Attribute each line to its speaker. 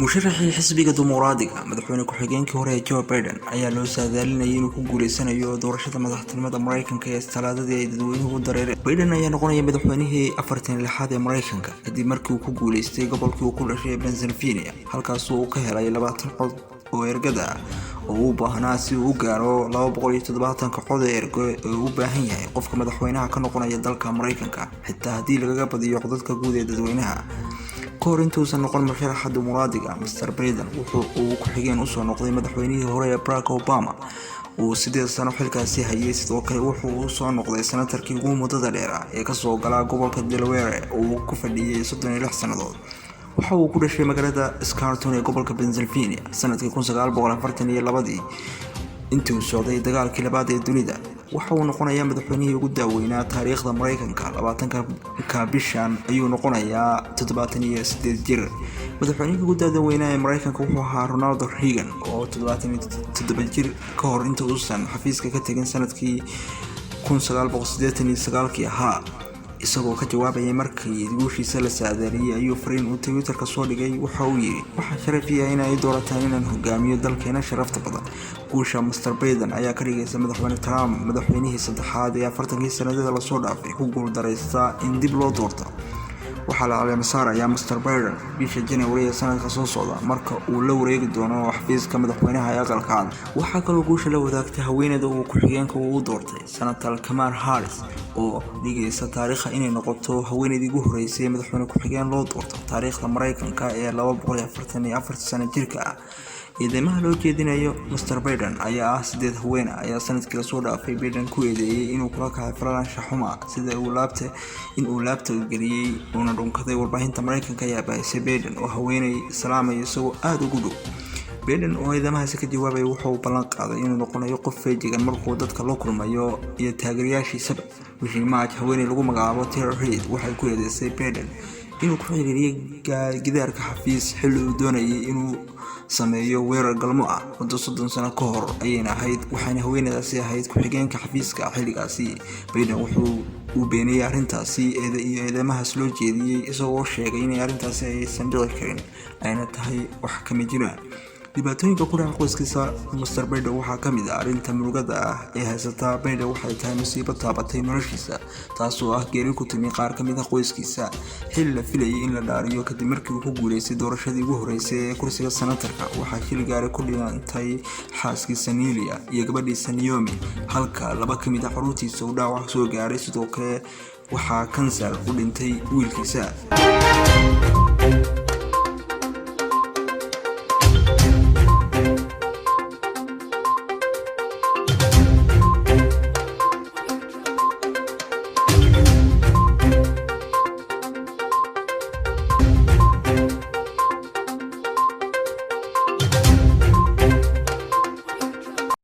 Speaker 1: musharaxii xisbiga dimuqraadiga madaxweyne ku-xigeenkii hore ee Joe Biden ayaa loo saadaalinayay inuu ku guuleysanayo doorashada madaxtinimada Mareykanka ee Talaadadii ay dadweynuhu u dareereen. Biden ayaa noqonaya madaxweynihii 46aad ee Mareykanka kadib markii uu ku guuleystay gobolkii uu ku dhashay Pennsylvania, halkaas oo uu ka helay 20 cod oo ergada ah oo uu baahnaa si uu u gaaro 270 cod ee ergo ee uu u baahan yahay qofka madaxweynaha ka noqonaya dalka Mareykanka, xitaa haddii laga badiyo codadka guud ee dadweynaha. kahor intuusan noqon musharaxa dimuqraadiga, Mr. Biden wuxuu ku xigeen u soo noqday madaxweynihii hore ee Barack Obama uu 8 sano xilkaasi hayay. Sidoo kale wuxuu soo noqday senatarkii ugu muddada dheer ee ka soo gala gobolka Delaware oo uu ku fadhiyay 36 sanadood. waxa uu ku dhashay magaalada Scranton ee gobolka Pennsylvania sanadkii 1942 intii uu socday dagaalkii labaad ee dunida. waxa uu noqonayaa madaxweynihii ugu daaweynaa taariikhda Mareykanka. 20ka bishan ayuu noqonayaa 78 jir. madaxweynihii ugu daaweynaa ee Mareykanka wuxuu ahaa Ronald Reagan oo 77 jir ka hor inta uusan xafiiska ka tagin sanadkii 1989 ahaa. isagoo ka jawaabaya markii guushiisa la saadaaliyay ayuu fariin uu Twitter-ka soo dhigay. waxa uu yiri, "Waxa sharaf ah in ay doorataan inaan hogaamiyo dalkeena sharafta badan." guusha Mr. Biden ayaa ka dhigaysa madaxweyne Trump madaxweynihii saddexaad ee 40 sanadada la soo dhaafay ku guuldareysta in dib loo doorto. waxaa la calaamad saarayaa Mr. Biden bisha January ee sanadka soo socda marka uu la wareegi doono xafiiska madaxweynaha ee aqalka cad. waxaa kaloo guusha la wadaagtay haweeneyda uu ku-xigeenka u doortay, Senator Kamala Harris, oo dhigaysa taariikhda inay noqoto haweeneydii ugu horeysay ee madaxweyne ku-xigeen loo doorto taariikhda Mareykanka ee 244 sano jirka ah. eedeymaha loo jeedinayo Mr. Biden ayaa ah 8 haween ayaa sanadkii la soo dhaafay Biden ku eedeeyay inuu kula kacay falaansha xuma sida uu laabta u geliyay una dhunkaday warbaahinta Mareykanka ayaa baahisay Biden oo haweeney salaamay isagoo aad ugu dhow. Biden oo eedeymahaasi ka jawaabay wuxuu ballan qaaday inuu noqonayo qof feejigan markuu dadka la kulmayo iyo taageerayaashiisa. bishii March haweeney lagu magacaabo Tara Reid waxay ku eedeysay Biden inuu ku xiriiriyay gidaarka xafiis xilli uu doonayay inuu sameeyo weerar galmo ah muddo 30 sano ka hor ayayna ahayd. waxaana haweeneydaasi ahayd ku-xigeenka xafiiska xilligaasi. Biden wuxuu u beeniyay arrintaasi iyo eedeymahaas loo jeediyay isagoo sheegay in arrintaasi aysan dhici karin ayna tahay wax kama jiraan. dhibaatooyinka ku dhaca qoyskiisa Mr. Biden waxaa ka mid ah arrinta murugada ah ee haysata Biden waxay tahay musiibo taabatay noloshiisa, taasoo ah geeri ku timi qaar ka mid ah qoyskiisa xilli la filayay in la dhaariyo kadib markii uu ku guuleystay doorashadii ugu horeysay ee kursiga senatarka. waxaa shil gaari ku dhintay xaaskiisa Nelia iyo gabadhiisa Naomi, halka 2 ka mid ah carruurtiisa uu dhaawac soo gaaray. sidoo kale waxaa kansar u dhintay wiilkiisa.